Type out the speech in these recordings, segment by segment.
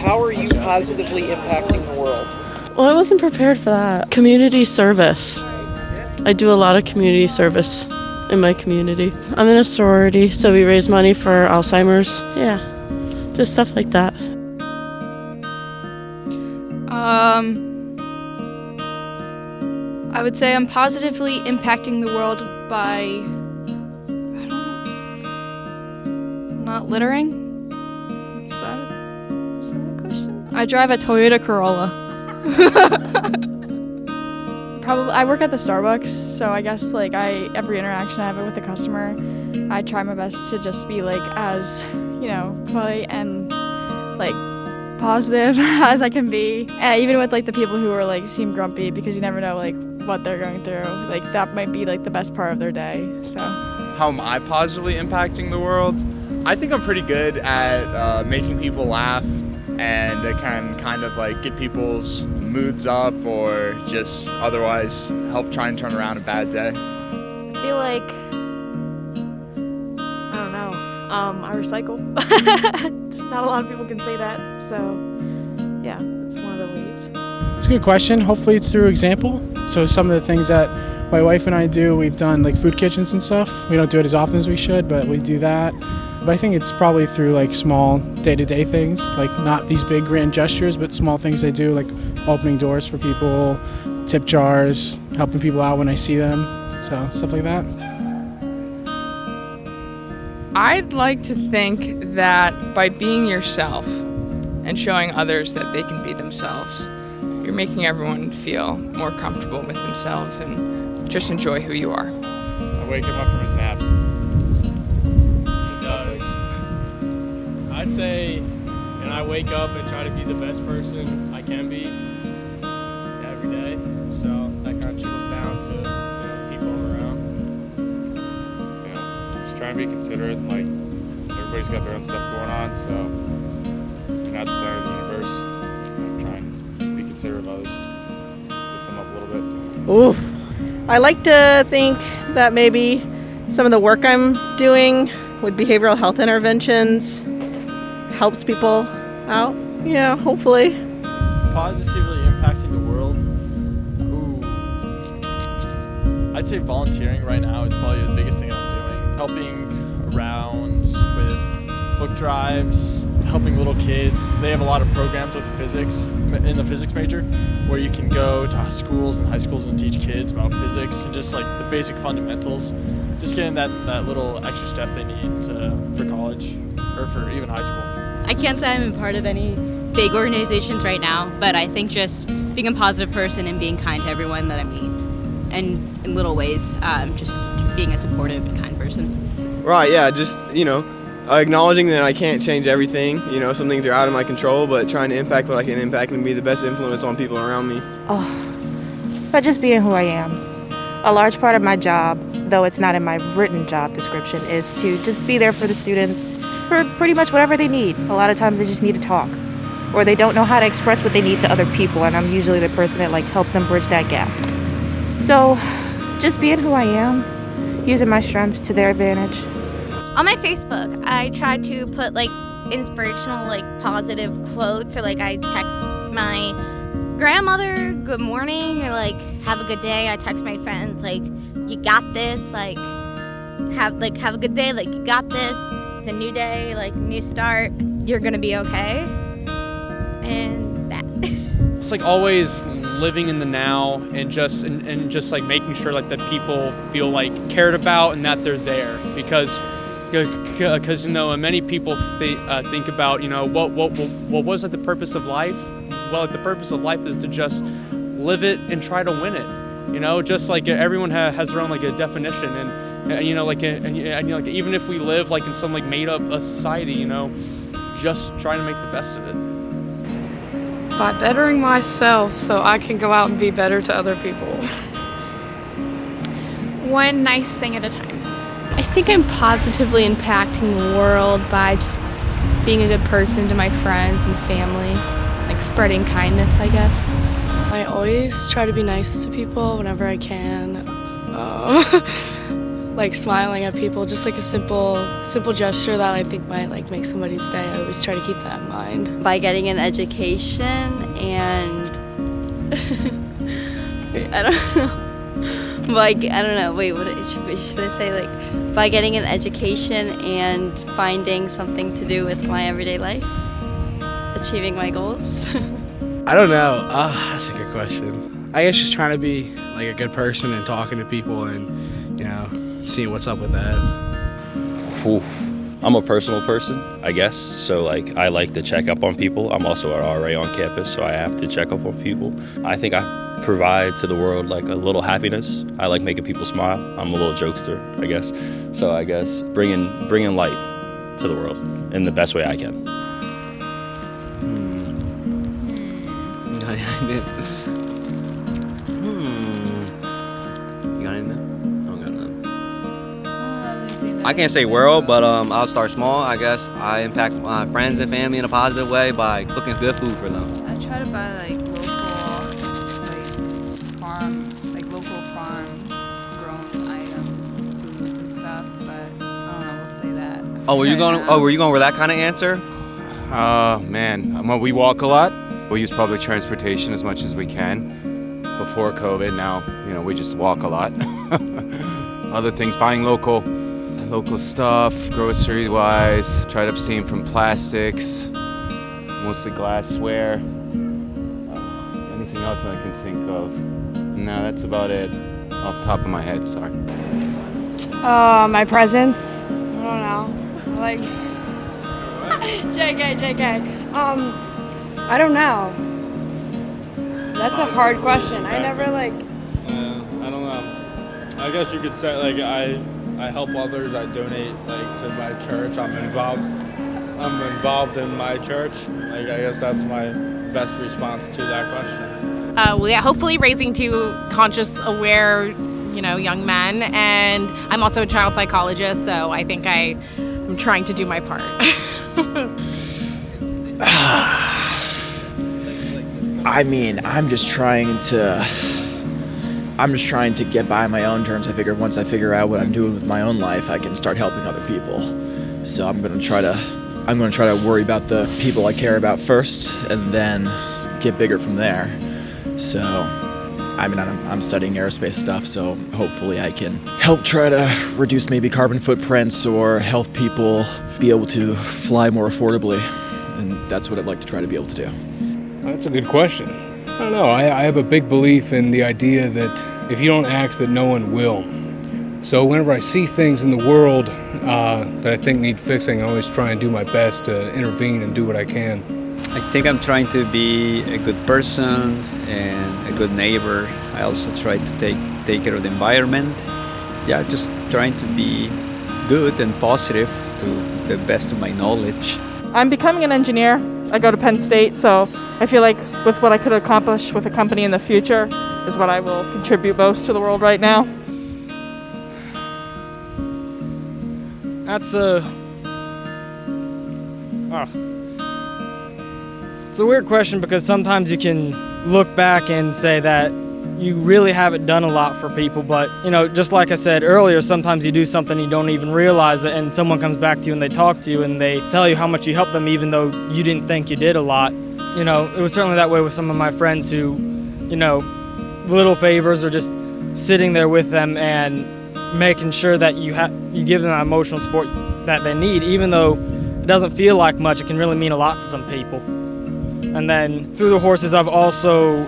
How are you positively impacting the world? Well, I wasn't prepared for that. Community service. I do a lot of community service in my community. I'm in a sorority, so we raise money for Alzheimer's. Yeah, just stuff like that. I would say I'm positively impacting the world by, I don't know, not littering? Is that a question? I drive a Toyota Corolla. Probably, I work at the Starbucks, so I guess like every interaction I have with the customer, I try my best to just be like as, polite and like positive as I can be. Even with like the people who are like seem grumpy, because you never know like what they're going through. Like that might be like the best part of their day. So how am I positively impacting the world? I think I'm pretty good at making people laugh, and it can kind of like get people's moods up or just otherwise help try and turn around a bad day. I feel like, I don't know, I recycle. Not a lot of people can say that, so yeah, that's one of the ways. It's a good question. Hopefully it's through example. So some of the things that my wife and I do, we've done like food kitchens and stuff. We don't do it as often as we should, but we do that. But I think it's probably through like small day-to-day things, like not these big grand gestures, but small things they do, like opening doors for people, tip jars, helping people out when I see them, so stuff like that. I'd like to think that by being yourself and showing others that they can be themselves, you're making everyone feel more comfortable with themselves and just enjoy who you are. I wake him up from his naps. He does. I say, and I wake up and try to be the best person I can be every day. So that kind of trickles down to the people I'm around. Just try and be considerate. Like, everybody's got their own stuff going on, so you're not the center of the universe. Try and be considerate of others. Lift them up a little bit. Oof. I like to think that maybe some of the work I'm doing with behavioral health interventions helps people out. Yeah, hopefully. Positively impacting the world. Ooh. I'd say volunteering right now is probably the biggest thing I'm doing. Helping around with book drives, helping little kids. They have a lot of programs with the physics major where you can go to schools and high schools and teach kids about physics and just like the basic fundamentals. Just getting that little extra step they need for college or for even high school. I can't say I'm a part of any big organizations right now, but I think just being a positive person and being kind to everyone that I meet, and in little ways, just being a supportive and kind person. Right, yeah, just, acknowledging that I can't change everything. Some things are out of my control, but trying to impact what I can impact and be the best influence on people around me. But just being who I am. A large part of my job, though it's not in my written job description, is to just be there for the students for pretty much whatever they need. A lot of times they just need to talk, or they don't know how to express what they need to other people, and I'm usually the person that helps them bridge that gap. So just being who I am, using my strengths to their advantage. On my Facebook, I try to put inspirational positive quotes, or I text my grandmother good morning, or have a good day. I text my friends you got this, have a good day, you got this. It's a new day, new start. You're gonna be okay. And that. It's always living in the now and just making sure that people feel cared about and that they're there, because many people think about what was the purpose of life. Well, the purpose of life is to just live it and try to win it. Just everyone has their own a definition, and even if we live in some made up society, just trying to make the best of it. By bettering myself so I can go out and be better to other people. One nice thing at a time. I think I'm positively impacting the world by just being a good person to my friends and family, spreading kindness, I guess. I always try to be nice to people whenever I can. like smiling at people, just like a simple gesture that I think might like make somebody's day. I always try to keep that in mind. By getting an education and I don't know. Like, I don't know. Wait, should I say? Like, by getting an education and finding something to do with my everyday life, achieving my goals. I don't know. That's a good question. I guess just trying to be like a good person and talking to people and, you know, seeing what's up with that. Oof. I'm a personal person, I guess. So like I like to check up on people. I'm also an RA on campus, so I have to check up on people. I think I provide to the world like a little happiness. I like making people smile. I'm a little jokester, I guess. So I guess bringing light to the world in the best way I can. You got anything? I don't got nothing. I can't say world, but I'll start small, I guess. I impact my friends and family in a positive way by cooking good food for them. I try to buy like local farm grown items, foods and stuff, but I don't know, we'll say that. Oh, were you going with that kind of answer? Man, well, we walk a lot. We use public transportation as much as we can. Before COVID, now, you know, we just walk a lot. Other things, buying local stuff, grocery-wise. Try to abstain from plastics, mostly glassware. Anything else I can think of? No, that's about it. Off the top of my head, sorry. My presents. I don't know. Like, JK. I don't know. That's a hard question. I never like. I don't know. I guess you could say like I help others. I donate like to my church. I'm involved in my church. Like I guess that's my best response to that question. Well, yeah, hopefully raising two conscious, aware, young men. And I'm also a child psychologist, so I think I'm trying to do my part. I mean, I'm just trying to get by on my own terms. I figure once I figure out what I'm doing with my own life, I can start helping other people. So I'm gonna try to worry about the people I care about first, and then get bigger from there. So, I mean, I'm studying aerospace stuff, so hopefully I can help try to reduce maybe carbon footprints or help people be able to fly more affordably. And that's what I'd like to try to be able to do. That's a good question. I don't know. I have a big belief in the idea that if you don't act, that no one will. So whenever I see things in the world that I think need fixing, I always try and do my best to intervene and do what I can. I think I'm trying to be a good person and a good neighbor. I also try to take care of the environment. Yeah, just trying to be good and positive to the best of my knowledge. I'm becoming an engineer. I go to Penn State, so I feel like with what I could accomplish with a company in the future is what I will contribute most to the world right now. That's it's a weird question because sometimes you can look back and say that you really haven't done a lot for people, but just like I said earlier, sometimes you do something you don't even realize it, and someone comes back to you and they talk to you and they tell you how much you helped them even though you didn't think you did a lot. It was certainly that way with some of my friends who, little favors or just sitting there with them and making sure that you give them that emotional support that they need, even though it doesn't feel like much, it can really mean a lot to some people. And then through the horses, I've also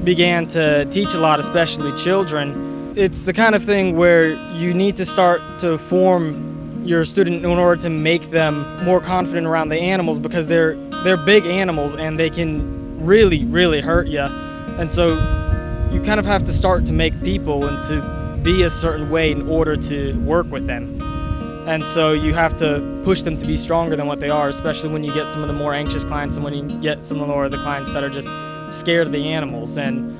began to teach a lot, especially children. It's the kind of thing where you need to start to form your student in order to make them more confident around the animals, because they're big animals and they can really, really hurt you. And so you kind of have to start to make people and to be a certain way in order to work with them. And so you have to push them to be stronger than what they are, especially when you get some of the more anxious clients and when you get some of the clients that are just scared of the animals. And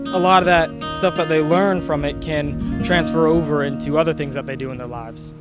a lot of that stuff that they learn from it can transfer over into other things that they do in their lives.